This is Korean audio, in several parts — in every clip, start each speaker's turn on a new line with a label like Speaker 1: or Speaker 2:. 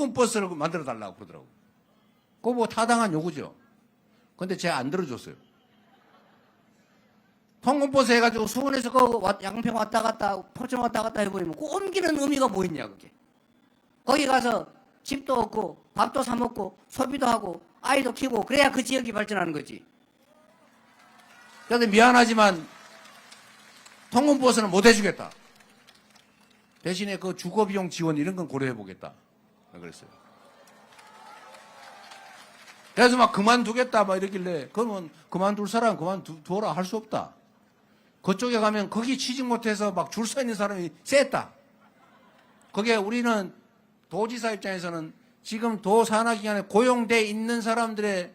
Speaker 1: 버스를 만들어 달라고 그러더라고요. 그거 뭐 타당한 요구죠. 근데 제가 안 들어줬어요. 통근버스 해가지고 수원에서 그 양평 왔다 갔다 포천 왔다 갔다 해버리면 그 옮기는 의미가 뭐 있냐 그게. 거기 가서 집도 없고 밥도 사 먹고 소비도 하고 아이도 키우고 그래야 그 지역이 발전하는 거지. 그런데 미안하지만 통근버스는 못 해주겠다. 대신에 그 주거비용 지원 이런 건 고려해보겠다. 그랬어요. 그래서 막 그만두겠다 막 이러길래 그러면 그만둘 사람 그만두라 할 수 없다. 그쪽에 가면 거기 취직 못해서 막 줄 서 있는 사람이 셌다. 그게 우리는 도지사 입장에서는 지금 도 산하기관에 고용돼 있는 사람들의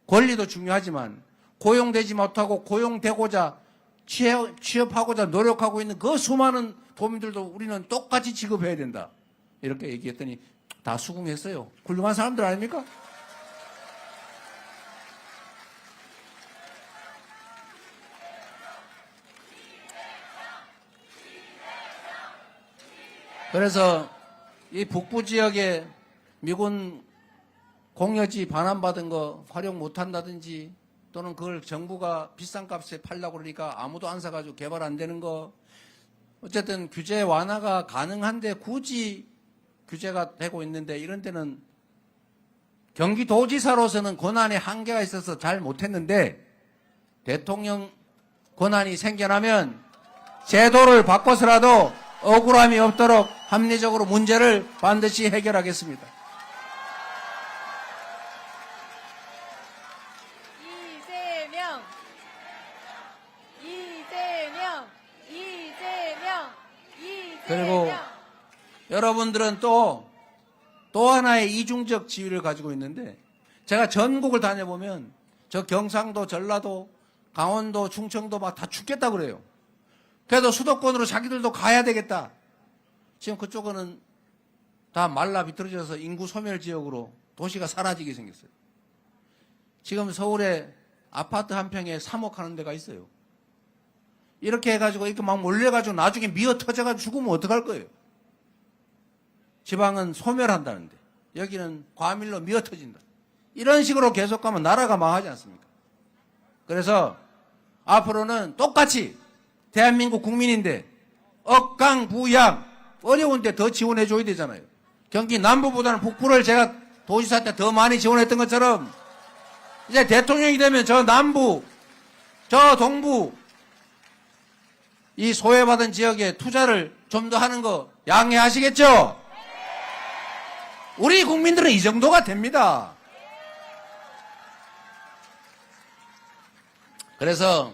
Speaker 1: 권리도 중요하지만 고용되지 못하고 고용되고자 취업하고자 노력하고 있는 그 수많은 도민들도 우리는 똑같이 지급해야 된다. 이렇게 얘기했더니 다 수긍했어요. 훌륭한 사람들 아닙니까? 그래서 이 북부 지역에 미군 공여지 반환받은 거 활용 못한다든지 또는 그걸 정부가 비싼 값에 팔려고 그러니까 아무도 안 사가지고 개발 안 되는 거 어쨌든 규제 완화가 가능한데 굳이 규제가 되고 있는데 이런 데는 경기도지사로서는 권한의 한계가 있어서 잘 못했는데 대통령 권한이 생겨나면 제도를 바꿔서라도 억울함이 없도록 합리적으로 문제를 반드시 해결하겠습니다. 그리고 여러분들은 또 하나의 이중적 지위를 가지고 있는데 제가 전국을 다녀보면 저 경상도, 전라도, 강원도, 충청도 막 다 죽겠다 그래요. 그래도 수도권으로 자기들도 가야 되겠다. 지금 그쪽은 다 말라 비틀어져서 인구 소멸 지역으로 도시가 사라지게 생겼어요. 지금 서울에 아파트 한 평에 3억 하는 데가 있어요. 이렇게 해가지고 이렇게 막 몰려가지고 나중에 미어 터져가지고 죽으면 어떡할 거예요? 지방은 소멸한다는데 여기는 과밀로 미어 터진다. 이런 식으로 계속 가면 나라가 망하지 않습니까? 그래서 앞으로는 똑같이 대한민국 국민인데 억강부양 어려운데 더 지원해줘야 되잖아요. 경기 남부보다는 북부를 제가 도지사 때 더 많이 지원했던 것처럼 이제 대통령이 되면 저 남부, 저 동부 이 소외받은 지역에 투자를 좀 더 하는 거 양해하시겠죠? 우리 국민들은 이 정도가 됩니다. 그래서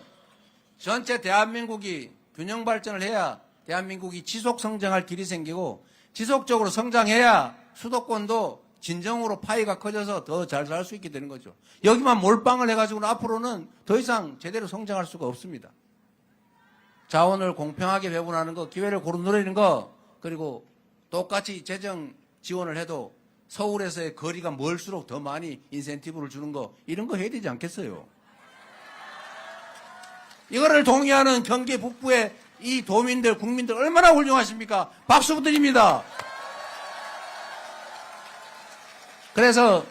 Speaker 1: 전체 대한민국이 균형 발전을 해야 대한민국이 지속 성장할 길이 생기고 지속적으로 성장해야 수도권도 진정으로 파이가 커져서 더 잘 살 수 있게 되는 거죠. 여기만 몰빵을 해가지고는 앞으로는 더 이상 제대로 성장할 수가 없습니다. 자원을 공평하게 배분하는 거, 기회를 고루 누리는 거, 그리고 똑같이 재정 지원을 해도 서울에서의 거리가 멀수록 더 많이 인센티브를 주는 거, 이런 거 해야 되지 않겠어요? 이거를 동의하는 경기 북부의 이 도민들, 국민들 얼마나 훌륭하십니까? 박수 드립니다. 그래서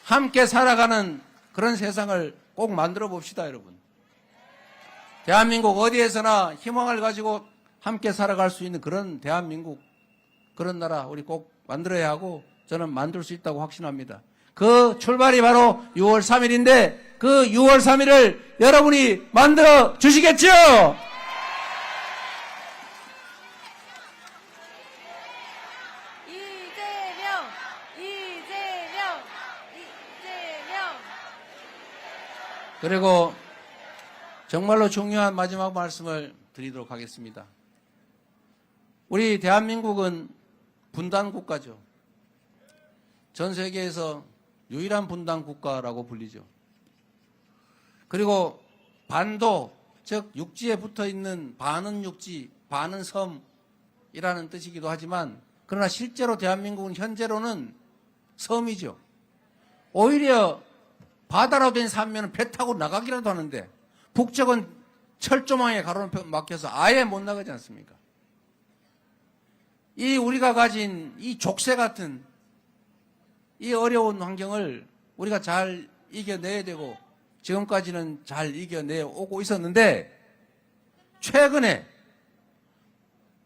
Speaker 1: 함께 살아가는 그런 세상을 꼭 만들어 봅시다, 여러분. 대한민국 어디에서나 희망을 가지고 함께 살아갈 수 있는 그런 대한민국, 그런 나라 우리 꼭 만들어야 하고 저는 만들 수 있다고 확신합니다. 그 출발이 바로 6월 3일인데 그 6월 3일을 여러분이 만들어 주시겠죠?
Speaker 2: 이재명.
Speaker 1: 그리고 정말로 중요한 마지막 말씀을 드리도록 하겠습니다. 우리 대한민국은 분단 국가죠. 전 세계에서 유일한 분단 국가라고 불리죠. 그리고 반도, 즉 육지에 붙어있는 반은 육지, 반은 섬이라는 뜻이기도 하지만 그러나 실제로 대한민국은 현재로는 섬이죠. 오히려 바다로 된 산면은 배 타고 나가기라도 하는데 북쪽은 철조망에 가로막혀서 아예 못 나가지 않습니까? 이 우리가 가진 이 족쇄 같은 이 어려운 환경을 우리가 잘 이겨내야 되고 지금까지는 잘 이겨내오고 있었는데 최근에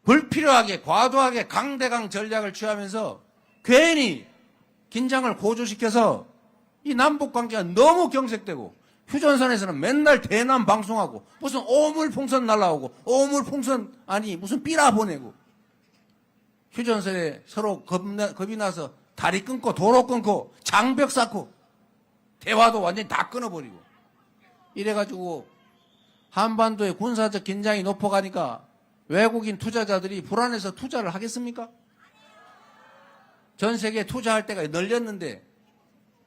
Speaker 1: 불필요하게 과도하게 강대강 전략을 취하면서 괜히 긴장을 고조시켜서 이 남북관계가 너무 경색되고 휴전선에서는 맨날 대남 방송하고 무슨 오물풍선 날라오고 오물풍선 아니 무슨 삐라 보내고 휴전선에 서로 겁이 나서 다리 끊고 도로 끊고 장벽 쌓고 대화도 완전히 다 끊어버리고 이래가지고 한반도의 군사적 긴장이 높아가니까 외국인 투자자들이 불안해서 투자를 하겠습니까? 전 세계에 투자할 때가 널렸는데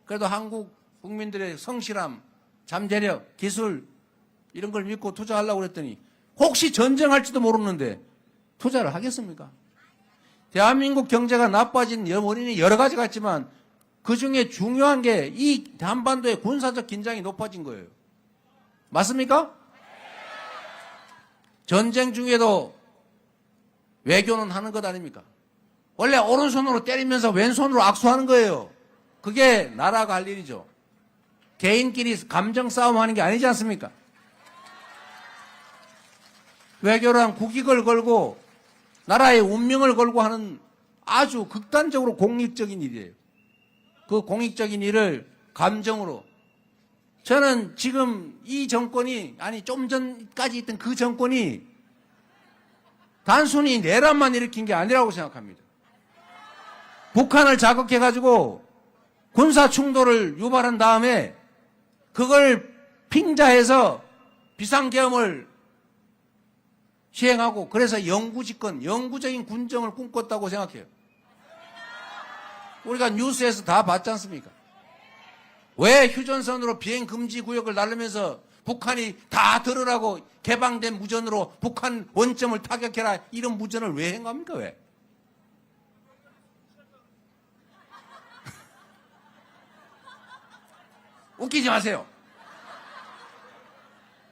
Speaker 1: 그래도 한국 국민들의 성실함, 잠재력, 기술 이런 걸 믿고 투자하려고 그랬더니 혹시 전쟁할지도 모르는데 투자를 하겠습니까? 대한민국 경제가 나빠진 원인이 여러 가지가 있지만 그중에 중요한 게 이 한반도의 군사적 긴장이 높아진 거예요. 맞습니까? 전쟁 중에도 외교는 하는 것 아닙니까? 원래 오른손으로 때리면서 왼손으로 악수하는 거예요. 그게 나라가 할 일이죠. 개인끼리 감정 싸움하는 게 아니지 않습니까? 외교란 국익을 걸고 나라의 운명을 걸고 하는 아주 극단적으로 공익적인 일이에요. 그 공익적인 일을 감정으로 저는 지금 이 정권이 아니 좀 전까지 있던 그 정권이 단순히 내란만 일으킨 게 아니라고 생각합니다. 북한을 자극해가지고 군사 충돌을 유발한 다음에 그걸 핑자해서 비상계엄을 시행하고 그래서 영구집권, 영구적인 군정을 꿈꿨다고 생각해요. 우리가 뉴스에서 다 봤지 않습니까? 왜 휴전선으로 비행금지 구역을 날르면서 북한이 다 들으라고 개방된 무전으로 북한 원점을 타격해라 이런 무전을 왜 한 겁니까? 왜? 웃기지 마세요.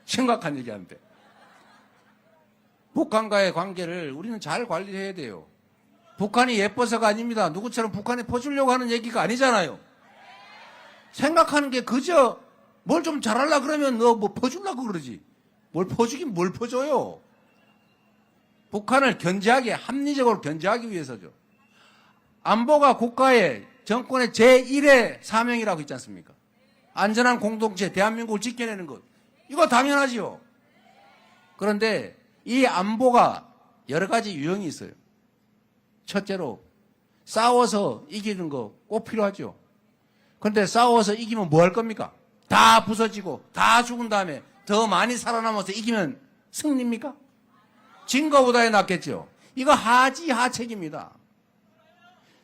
Speaker 1: 심각한 얘기하는데. 북한과의 관계를 우리는 잘 관리해야 돼요. 북한이 예뻐서가 아닙니다. 누구처럼 북한에 퍼주려고 하는 얘기가 아니잖아요. 생각하는 게 그저 뭘 좀 잘하려고 그러면 너 뭐 퍼주려고 그러지. 뭘 퍼주긴 뭘 퍼줘요. 북한을 견제하게, 합리적으로 견제하기 위해서죠. 안보가 국가의 정권의 제1의 사명이라고 있지 않습니까? 안전한 공동체, 대한민국을 지켜내는 것. 이거 당연하지요. 그런데 이 안보가 여러 가지 유형이 있어요. 첫째로 싸워서 이기는 거 꼭 필요하죠. 그런데 싸워서 이기면 뭐 할 겁니까? 다 부서지고 다 죽은 다음에 더 많이 살아남아서 이기면 승리입니까? 진 거보다 낫겠죠. 이거 하지하책입니다.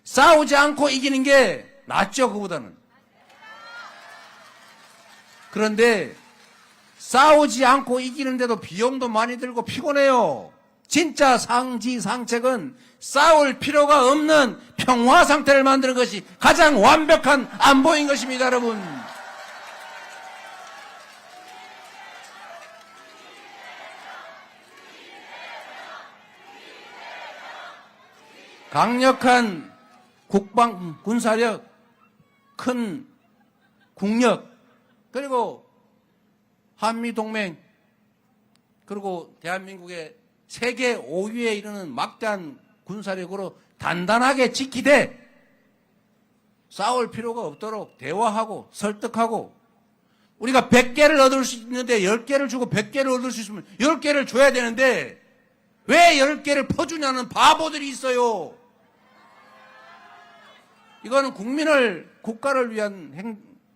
Speaker 1: 싸우지 않고 이기는 게 낫죠, 그보다는. 그런데 싸우지 않고 이기는데도 비용도 많이 들고 피곤해요. 진짜 상지상책은 싸울 필요가 없는 평화 상태를 만드는 것이 가장 완벽한 안보인 것입니다, 여러분. 강력한 국방, 군사력, 큰 국력, 그리고 한미동맹, 그리고 대한민국의 세계 5위에 이르는 막대한 군사력으로 단단하게 지키되 싸울 필요가 없도록 대화하고 설득하고 우리가 100개를 얻을 수 있는데 10개를 주고 100개를 얻을 수 있으면 10개를 줘야 되는데 왜 10개를 퍼주냐는 바보들이 있어요. 이거는 국가를 위한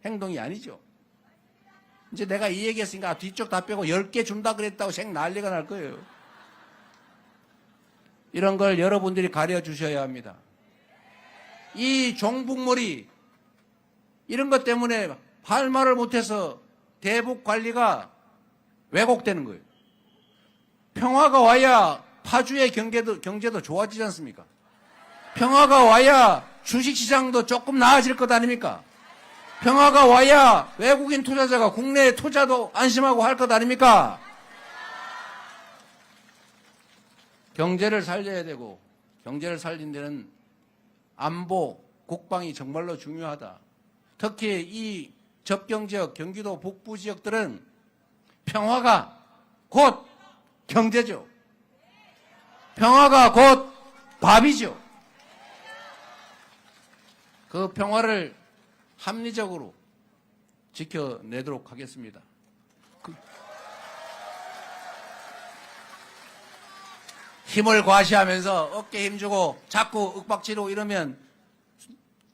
Speaker 1: 행동이 아니죠. 이제 내가 이 얘기했으니까 뒤쪽 다 빼고 10개 준다 그랬다고 생 난리가 날 거예요. 이런 걸 여러분들이 가려주셔야 합니다. 이 종북몰이 이런 것 때문에 할 말을 못해서 대북 관리가 왜곡되는 거예요. 평화가 와야 파주의 경제도 좋아지지 않습니까? 평화가 와야 주식시장도 조금 나아질 것 아닙니까? 평화가 와야 외국인 투자자가 국내에 투자도 안심하고 할 것 아닙니까? 경제를 살려야 되고 경제를 살린 데는 안보, 국방이 정말로 중요하다. 특히 이 접경지역 경기도 북부 지역들은 평화가 곧 경제죠. 평화가 곧 밥이죠. 그 평화를 합리적으로 지켜내도록 하겠습니다. 힘을 과시하면서 어깨 힘주고 자꾸 윽박지르고 이러면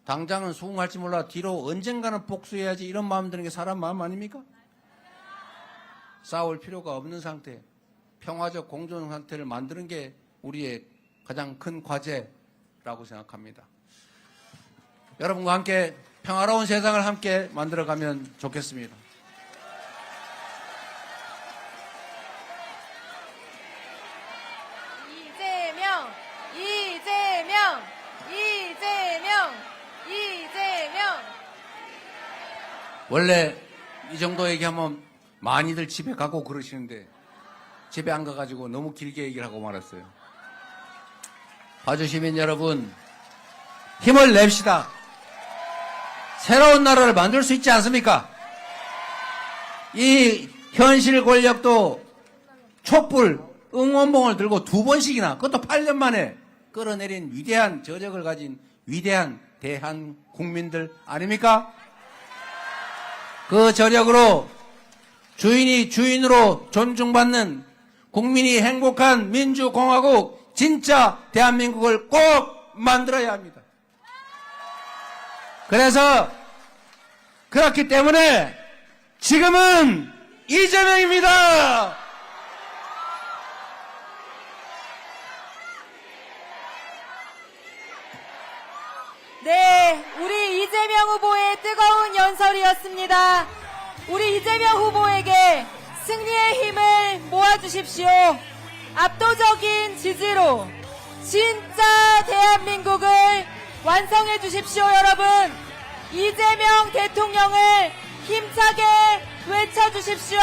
Speaker 1: 당장은 수긍할지 몰라 뒤로 언젠가는 복수해야지 이런 마음 드는 게 사람 마음 아닙니까? 싸울 필요가 없는 상태, 평화적 공존 상태를 만드는 게 우리의 가장 큰 과제라고 생각합니다. 여러분과 함께 평화로운 세상을 함께 만들어가면 좋겠습니다.
Speaker 2: 이재명, 이재명, 이재명, 이재명.
Speaker 1: 원래 이 정도 얘기하면 많이들 집에 가고 그러시는데 집에 안 가가지고 너무 길게 얘기를 하고 말았어요. 봐주시면 여러분 힘을 냅시다. 새로운 나라를 만들 수 있지 않습니까? 이 현실 권력도 촛불 응원봉을 들고 2번씩이나 그것도 8년 만에 끌어내린 위대한 저력을 가진 위대한 대한 국민들 아닙니까? 그 저력으로 주인이 주인으로 존중받는 국민이 행복한 민주공화국 진짜 대한민국을 꼭 만들어야 합니다. 그래서 그렇기 때문에 지금은 이재명입니다.
Speaker 2: 네, 우리 이재명 후보의 뜨거운 연설이었습니다. 우리 이재명 후보에게 승리의 힘을 모아주십시오. 압도적인 지지로 진짜 대한민국을 완성해 주십시오, 여러분. 이재명 대통령을 힘차게 외쳐주십시오.